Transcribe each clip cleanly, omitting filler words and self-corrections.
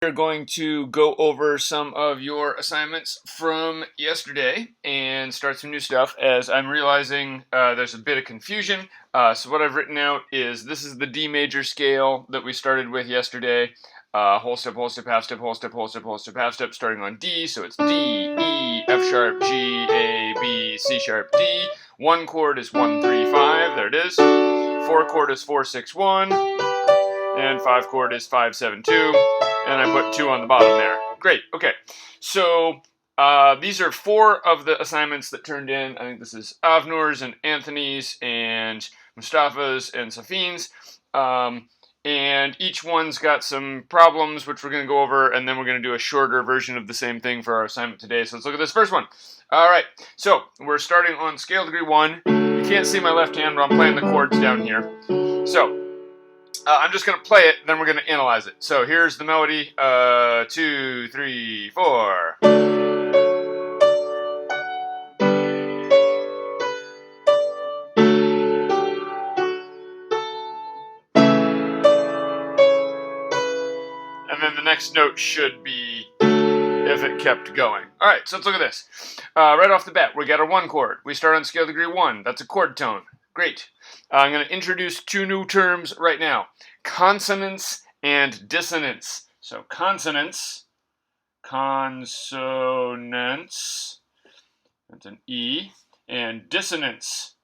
We're going to go over some of your assignments from yesterday and start some new stuff as I'm realizing there's a bit of confusion. So what I've written out is this is the D major scale that we started with yesterday. Whole step, half step, whole step, half step, starting on D. So it's D, E, F sharp, G, A, B, C sharp, D. One chord is 1, 3, 5. There it is. Four chord is 4, 6, 1. And 5 chord is 5, 7, 2. And I put 2 on the bottom there. Great. Okay. So these are 4 of the assignments that turned in. I think this is Avnur's and Anthony's and Mustafa's and Safine's. And each one's got some problems, which we're going to go over, and then we're going to do a shorter version of the same thing for our assignment today. So let's look at this first one. All right. So we're starting on scale degree 1. You can't see my left hand, but I'm playing the chords down here. So I'm just going to play it, then we're going to analyze it. So here's the melody. 2, 3, 4. And then the next note should be if it kept going. All right, so let's look at this. Right off the bat, we got our 1 chord. We start on scale degree 1. That's a chord tone. Great. I'm going to introduce 2 new terms right now. Consonance and dissonance. So consonance, that's an E, and dissonance.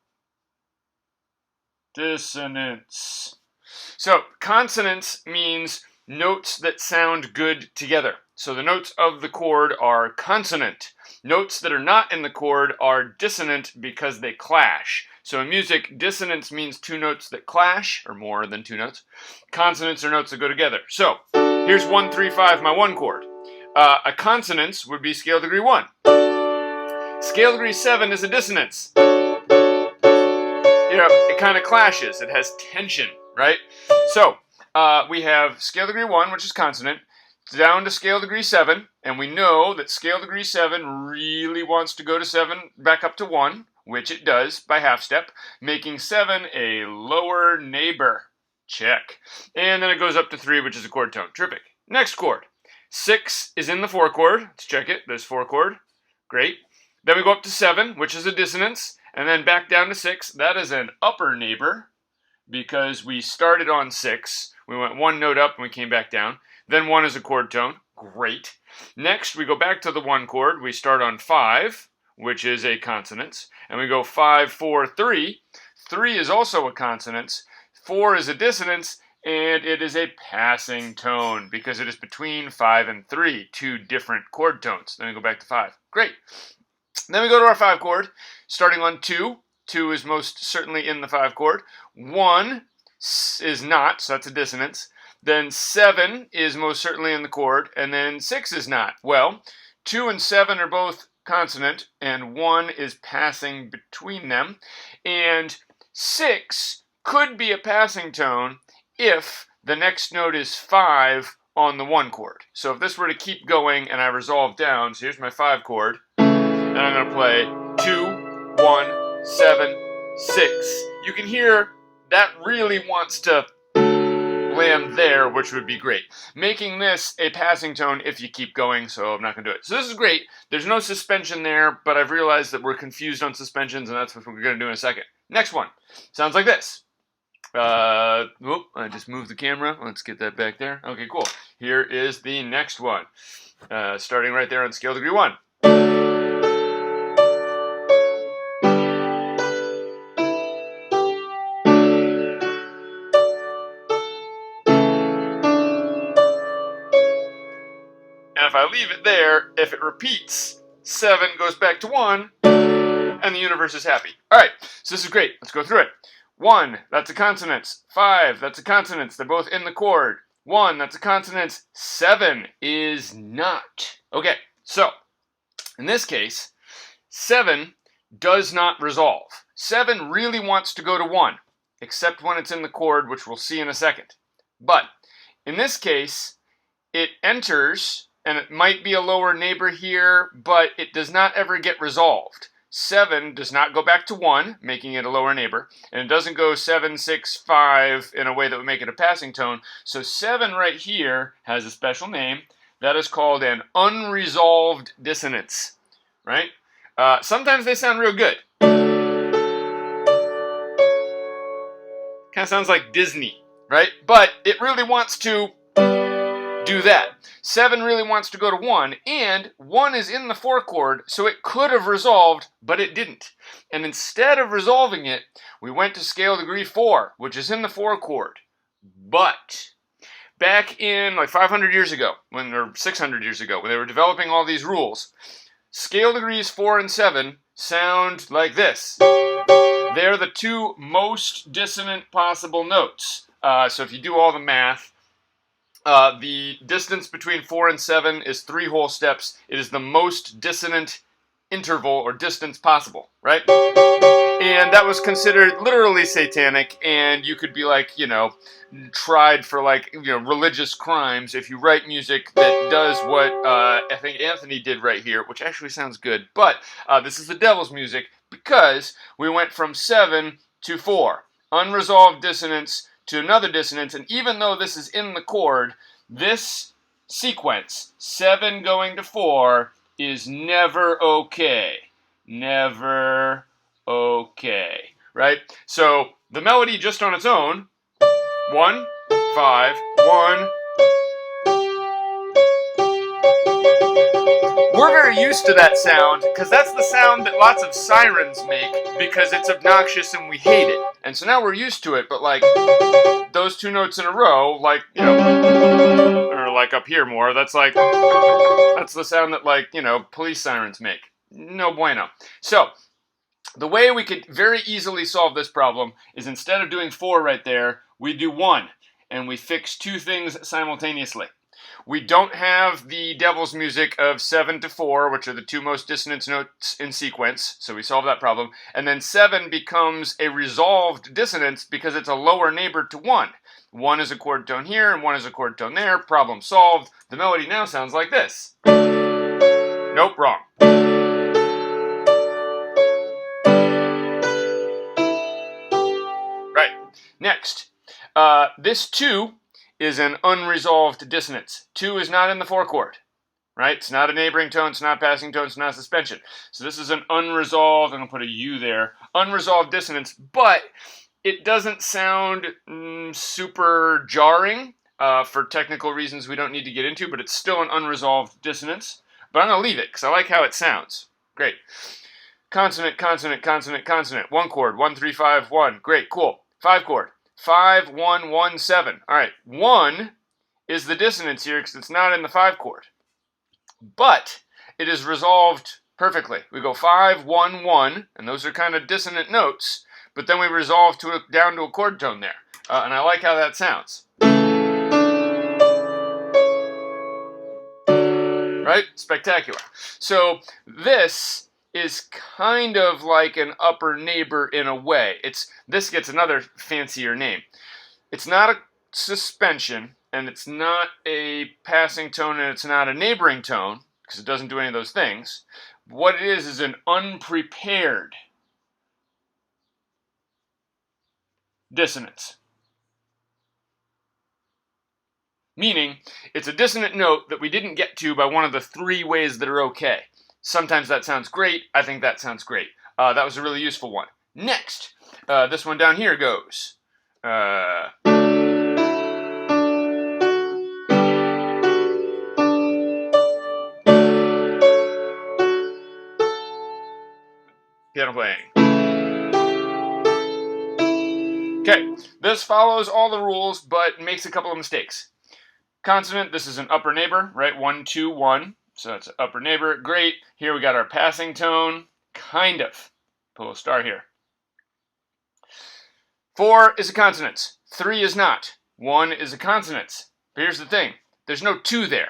So consonance means notes that sound good together. So the notes of the chord are consonant. Notes that are not in the chord are dissonant because they clash. So in music, dissonance means 2 notes that clash, or more than 2 notes. Consonants are notes that go together. So here's 1, 3, 5, my 1 chord. A consonance would be scale degree 1. Scale degree 7 is a dissonance. It kind of clashes. It has tension, right? So we have scale degree 1, which is consonant, down to scale degree 7, and we know that scale degree 7 really wants to go to 7, back up to 1, which it does by half step, making 7 a lower neighbor. Check. And then it goes up to 3, which is a chord tone. Terrific. Next chord. 6 is in the 4 chord. Let's check it. There's 4 chord. Great. Then we go up to 7, which is a dissonance, and then back down to 6. That is an upper neighbor because we started on 6. We went 1 note up and we came back down. Then 1 is a chord tone. Great. Next, we go back to the 1 chord. We start on 5, which is a consonance. And we go 5, 4, 3. 3 is also a consonance. 4 is a dissonance. And it is a passing tone because it is between 5 and 3. 2 different chord tones. Then we go back to 5. Great. Then we go to our 5 chord. Starting on 2. 2 is most certainly in the 5 chord. 1 is not, so that's a dissonance. Then 7 is most certainly in the chord, and then 6 is not. Well, 2 and 7 are both consonant, and 1 is passing between them. And 6 could be a passing tone if the next note is 5 on the 1 chord. So if this were to keep going and I resolve down, so here's my 5 chord, and I'm going to play 2, 1, 7, 6. You can hear that really wants to land there, which would be great. Making this a passing tone if you keep going, so I'm not going to do it. So this is great. There's no suspension there, but I've realized that we're confused on suspensions, and that's what we're going to do in a second. Next one. Sounds like this. I just moved the camera. Let's get that back there. Okay, cool. Here is the next one. Starting right there on scale degree 1. And if I leave it there, if it repeats, 7 goes back to 1, and the universe is happy. All right, so this is great. Let's go through it. 1, that's a consonance. 5, that's a consonance. They're both in the chord. 1, that's a consonance. 7 is not. Okay, so in this case, 7 does not resolve. 7 really wants to go to 1, except when it's in the chord, which we'll see in a second. But in this case, it enters, and it might be a lower neighbor here, but it does not ever get resolved. 7 does not go back to 1, making it a lower neighbor, and it doesn't go 7, 6, 5 in a way that would make it a passing tone. So 7 right here has a special name. That is called an unresolved dissonance, right? Sometimes they sound real good. Kind of sounds like Disney, right? But it really wants to do that. 7 really wants to go to 1, and 1 is in the 4 chord, so it could have resolved, but it didn't. And instead of resolving it, we went to scale degree 4, which is in the 4 chord. But back in like 500 years ago, or 600 years ago, when they were developing all these rules, scale degrees 4 and 7 sound like this. They're the two most dissonant possible notes. So if you do all the math, the distance between 4 and 7 is 3 whole steps. It is the most dissonant interval or distance possible, right? And that was considered literally satanic, and you could be like, tried for religious crimes if you write music that does what I think Anthony did right here, which actually sounds good. But this is the devil's music because we went from 7 to 4. Unresolved dissonance to another dissonance, and even though this is in the chord, this sequence, 7 going to 4, is never okay. Never okay, right? So the melody just on its own, 1, 5, 1. We're very used to that sound because that's the sound that lots of sirens make because it's obnoxious and we hate it. And so now we're used to it, but like those 2 notes in a row, or like up here more, that's the sound that police sirens make. No bueno. So the way we could very easily solve this problem is instead of doing 4 right there, we do 1, and we fix 2 things simultaneously. We don't have the devil's music of 7 to 4, which are the 2 most dissonant notes in sequence, so we solve that problem. And then 7 becomes a resolved dissonance because it's a lower neighbor to 1. 1 is a chord tone here, and 1 is a chord tone there. Problem solved. The melody now sounds like this. Nope, wrong. Right. Next. This 2 is an unresolved dissonance. 2 is not in the 4 chord, right? It's not a neighboring tone, it's not a passing tone, it's not a suspension. So this is an unresolved, I'm going to put a U there, unresolved dissonance, but it doesn't sound super jarring for technical reasons we don't need to get into, but it's still an unresolved dissonance. But I'm going to leave it because I like how it sounds. Great. Consonant, consonant, consonant, consonant. 1 chord, 1, 3, 5, 1. Great, cool. 5 chord. 5, 1, 1, 7. All right, 1 is the dissonance here because it's not in the 5 chord. But it is resolved perfectly. We go 5, 1, 1, and those are kind of dissonant notes, but then we resolve down to a chord tone there. And I like how that sounds. Right? Spectacular. So this is kind of like an upper neighbor in a way. This gets another fancier name. It's not a suspension, and it's not a passing tone, and it's not a neighboring tone, because it doesn't do any of those things. What it is an unprepared dissonance. Meaning, it's a dissonant note that we didn't get to by one of the 3 ways that are okay. Sometimes that sounds great. I think that sounds great. That was a really useful one. Next, this one down here goes. Piano playing. Okay, this follows all the rules, but makes a couple of mistakes. Consonant, this is an upper neighbor, right? 1, 2, 1. So that's an upper neighbor. Great. Here we got our passing tone. Kind of. Put a little star here. 4 is a consonant. 3 is not. 1 is a consonant. But here's the thing. There's no 2 there.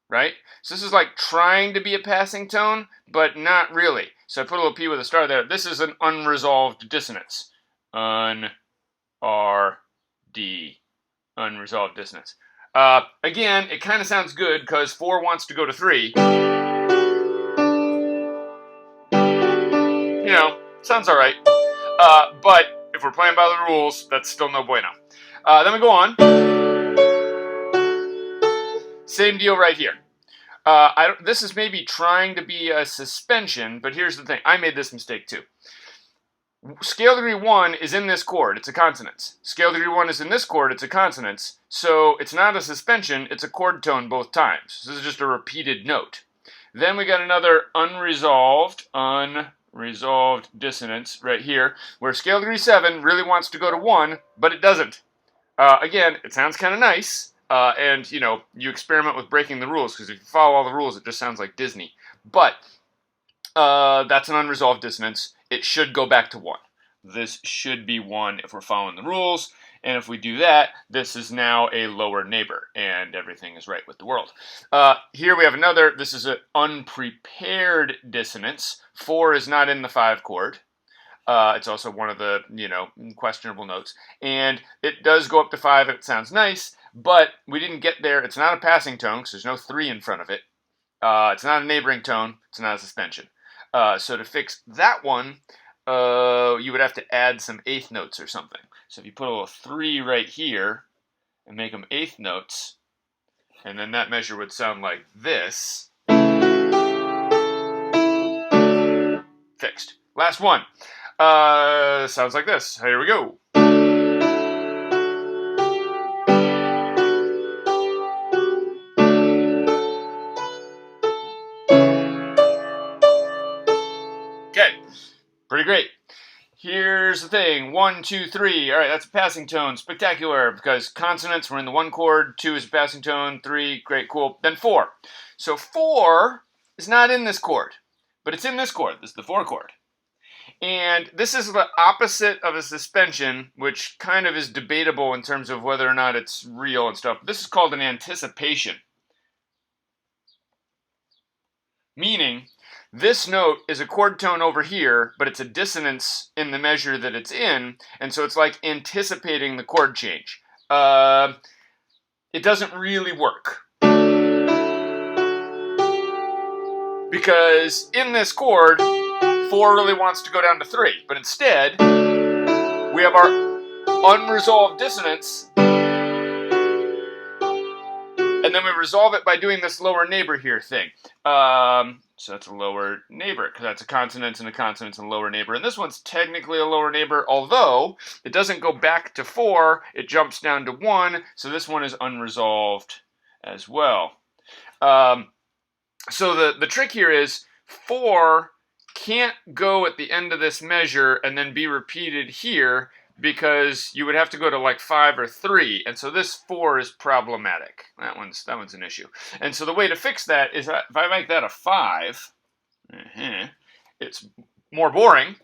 Right? So this is like trying to be a passing tone, but not really. So I put a little P with a star there. This is an unresolved dissonance. Un-R-D. Unresolved dissonance. Again, it kind of sounds good because 4 wants to go to 3. Sounds all right. But if we're playing by the rules, that's still no bueno. Then we go on. Same deal right here. This is maybe trying to be a suspension, but here's the thing. I made this mistake too. Scale degree 1 is in this chord, it's a consonance. Scale degree 1 is in this chord, it's a consonance. So it's not a suspension, it's a chord tone both times. So this is just a repeated note. Then we got another unresolved dissonance right here, where scale degree 7 really wants to go to 1, but it doesn't. Again, it sounds kind of nice, and you know, you experiment with breaking the rules, because if you follow all the rules, it just sounds like Disney. But that's an unresolved dissonance. It should go back to 1. This should be 1 if we're following the rules, and if we do that, this is now a lower neighbor, and everything is right with the world. Here we have another. This is an unprepared dissonance. 4 is not in the 5 chord. It's also one of the, you know, questionable notes. And it does go up to 5 and it sounds nice, but we didn't get there. It's not a passing tone because there's no 3 in front of it. It's not a neighboring tone. It's not a suspension. So to fix that one, you would have to add some eighth notes or something. So if you put a little 3 right here and make them eighth notes, and then that measure would sound like this. Fixed. Last one. Sounds like this. Here we go. Okay, pretty great. Here's the thing, 1, 2, 3. All right, that's a passing tone. Spectacular, because consonants were in the 1 chord, 2 is a passing tone, 3, great, cool. Then 4. So 4 is not in this chord, but it's in this chord. This is the 4 chord. And this is the opposite of a suspension, which kind of is debatable in terms of whether or not it's real and stuff. This is called an anticipation. Meaning, this note is a chord tone over here, but it's a dissonance in the measure that it's in, and so it's like anticipating the chord change. It doesn't really work. Because in this chord, 4 really wants to go down to 3, but instead, we have our unresolved dissonance, and then we resolve it by doing this lower neighbor here thing. So that's a lower neighbor, because that's a consonant and a consonant and a lower neighbor. And this one's technically a lower neighbor, although it doesn't go back to 4, it jumps down to 1, so this one is unresolved as well. So the trick here is 4 can't go at the end of this measure and then be repeated here, because you would have to go to like 5 or 3, and so this 4 is problematic. That one's an issue. And so the way to fix that is that if I make that a 5, it's more boring.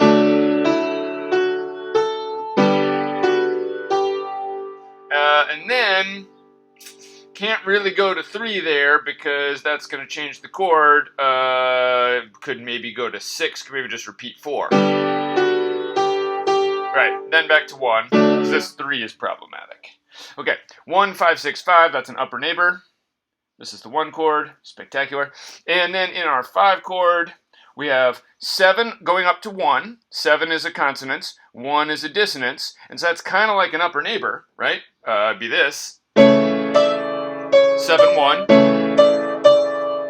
And then can't really go to 3 there because that's going to change the chord. Could maybe go to 6, could maybe just repeat 4. Right, then back to 1, because this 3 is problematic. Okay, 1, 5, 6, 5, that's an upper neighbor. This is the 1 chord, spectacular. And then in our 5 chord, we have 7 going up to 1. 7 is a consonance, 1 is a dissonance, and so that's kind of like an upper neighbor, right? It'd be this. 7, 1.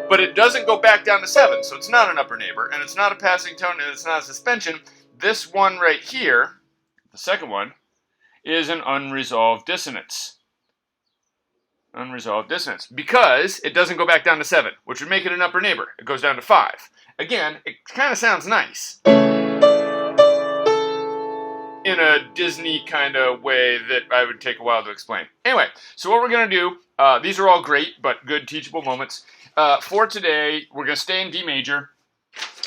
But it doesn't go back down to 7, so it's not an upper neighbor, and it's not a passing tone, and it's not a suspension. This one right here, the second one, is an unresolved dissonance. Unresolved dissonance. Because it doesn't go back down to 7, which would make it an upper neighbor. It goes down to 5. Again, it kind of sounds nice. In a Disney kind of way that I would take a while to explain. Anyway, so what we're going to do, these are all great, but good teachable moments. For today, we're going to stay in D major.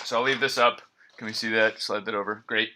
So I'll leave this up. Can we see that? Slide that over. Great.